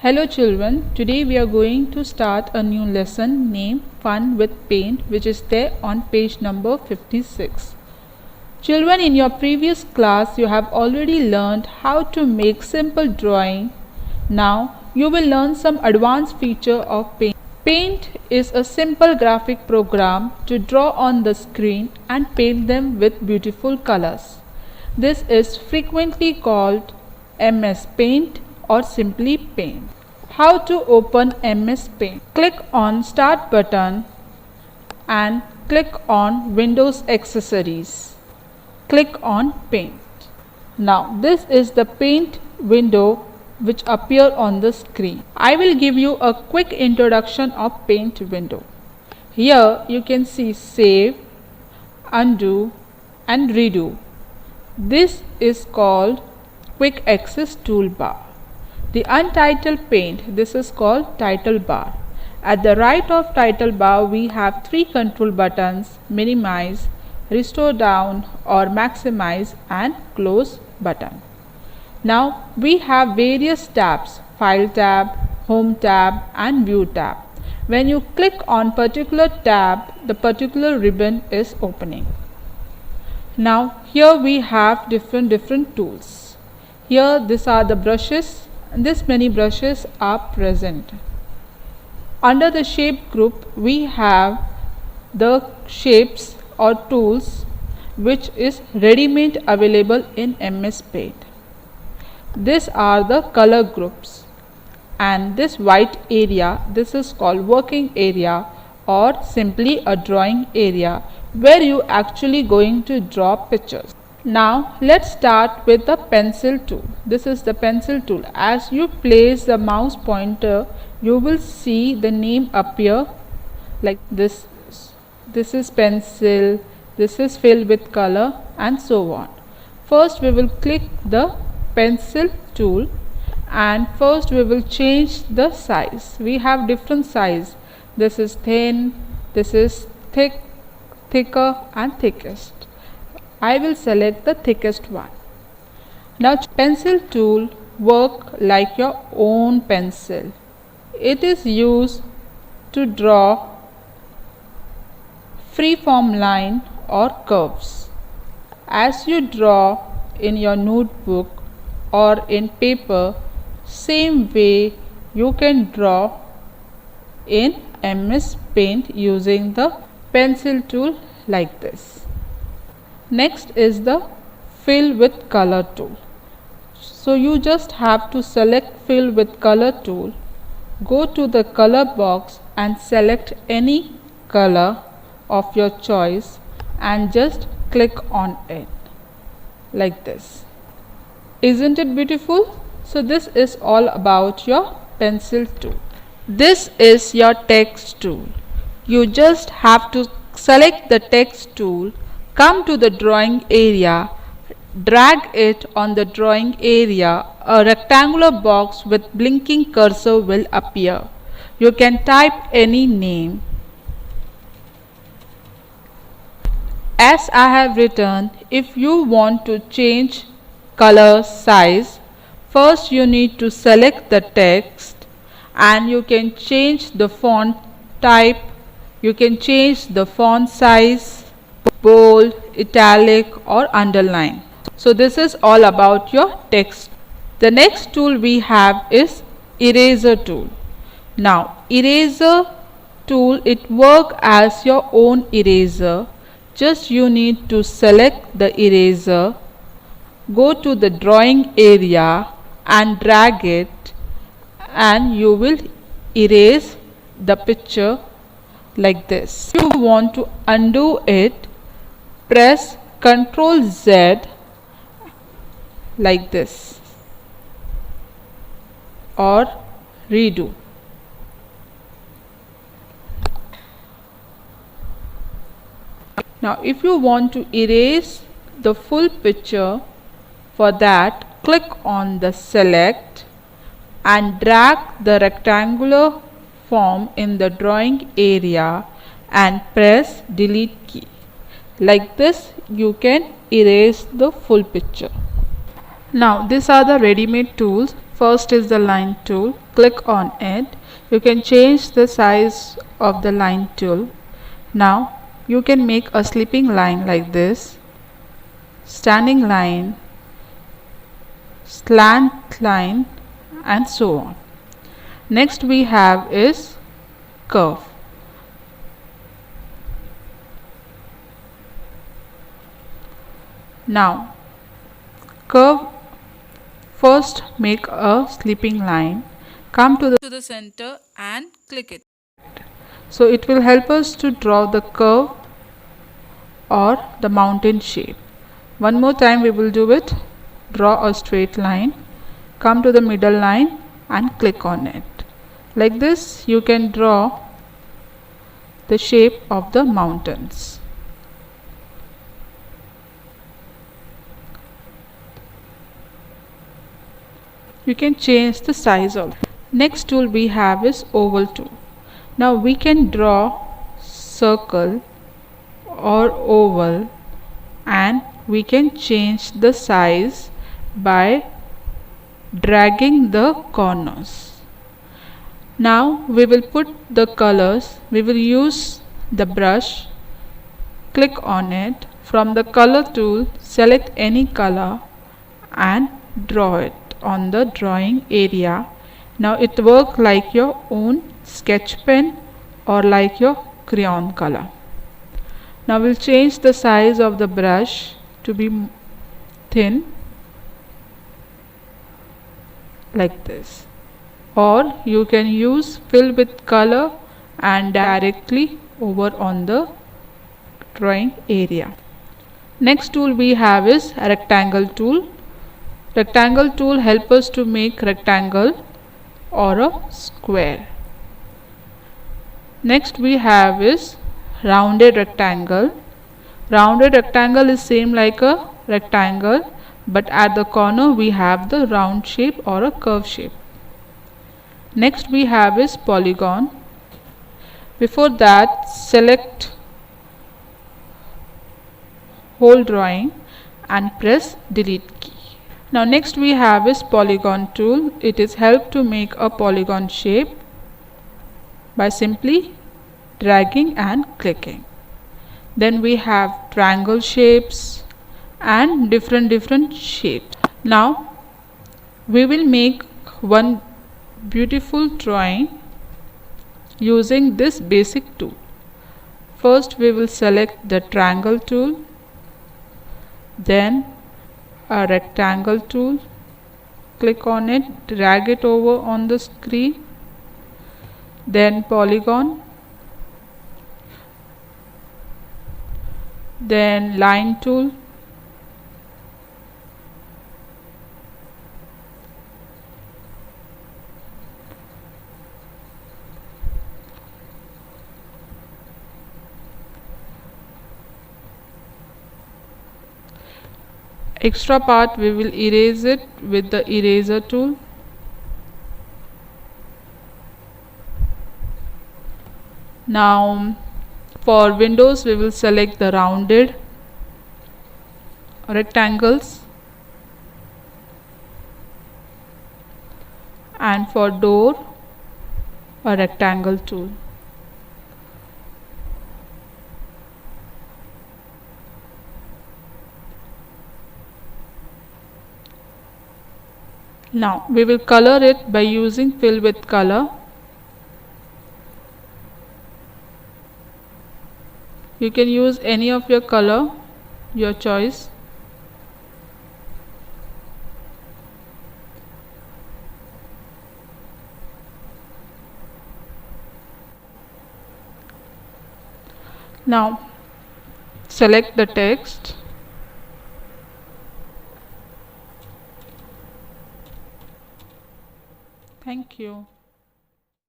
Hello children, today we are going to start a new lesson named Fun with Paint, which is there on page number 56. Children, in your previous class you have already learned how to make simple drawing. Now you will learn some advanced feature of paint. Paint is a simple graphic program to draw on the screen and paint them with beautiful colors. This is frequently called MS Paint or simply Paint. How to open MS Paint? Click on Start button and click on Windows Accessories. Click on Paint. Now this is the Paint window which appear on the screen. I will give you a quick introduction of Paint window. Here you can see Save, Undo and Redo. This is called Quick Access Toolbar. The Untitled Paint, this is called Title Bar. At the right of Title Bar we have three control buttons: Minimize, Restore Down or Maximize and Close button. Now we have various tabs: File tab, Home tab and View tab. When you click on particular tab, the particular ribbon is opening. Now here we have different tools. Here these are the brushes. This many brushes are present. Under the shape group we have the shapes or tools which is ready-made available in MS Paint. These are the color groups, and this white area, this is called working area or simply a drawing area where you actually going to draw pictures. Now let's start with the pencil tool. This is the pencil tool. As you place the mouse pointer, you will see the name appear like this. This is pencil, this is filled with color and so on. First we will click the pencil tool and first we will change the size. We have different size. This is thin, this is thick, thicker and thickest. I will select the thickest one. Now pencil tool work like your own pencil. It is used to draw free-form line or curves. As you draw in your notebook or in paper, same way you can draw in MS Paint using the pencil tool like this. Next is the Fill with Color tool. So you just have to select Fill with Color tool, go to the color box and select any color of your choice and just click on it like this. Isn't it beautiful? So this is all about your pencil tool. This is your text tool. You just have to select the text tool, come to the drawing area, drag it on the drawing area. A rectangular box with blinking cursor will appear. You can type any name. As I have written, if you want to change color, size, first you need to select the text and you can change the font type, you can change the font size, bold, italic or underline. So this is all about your text. The next tool we have is eraser tool. Now eraser tool, it work as your own eraser. Just you need to select the eraser, go to the drawing area and drag it and you will erase the picture like this. If you want to undo it, press Ctrl Z like this or redo. Now if you want to erase the full picture, for that click on the select and drag the rectangular form in the drawing area and press delete key. Like this you can erase the full picture. Now these are the ready-made tools. First is the line tool. click on it. You can change the size of the line tool. Now you can make a sleeping line like this, standing line, slant line, and so on. Next we have is curve. Now curve, first make a sleeping line, come to the center and click it. So it will help us to draw the curve or the mountain shape. One more time we will do it. Draw a straight line, come to the middle line and click on it. Like this you can draw the shape of the mountains. You can change the size of. Next tool we have is oval tool. Now we can draw circle or oval, and we can change the size by dragging the corners. Now we will put the colors. We will use the brush, click on it. From the color tool, select any color and draw it on the drawing area. Now it works like your own sketch pen or like your crayon color. Now we'll change the size of the brush to be thin like this, or you can use fill with color and directly over on the drawing area. Next tool we have is rectangle tool. Rectangle tool helps us to make rectangle or a square. Next we have is rounded rectangle. Rounded rectangle is same like a rectangle, but at the corner we have the round shape or a curve shape. Next we have is polygon. Before that, select whole drawing and press delete key. Now next we have is polygon tool. It is help to make a polygon shape by simply dragging and clicking. Then we have triangle shapes and different shapes. Now we will make one beautiful drawing using this basic tool. First we will select the triangle tool, then a rectangle tool, click on it, drag it over on the screen, then polygon, then line tool, extra part we will erase it with the eraser tool. Now for windows we will select the rounded rectangles, and for door a rectangle tool. Now we will color it by using fill with color. You can use any of your color, your choice. Now select the text. Thank you.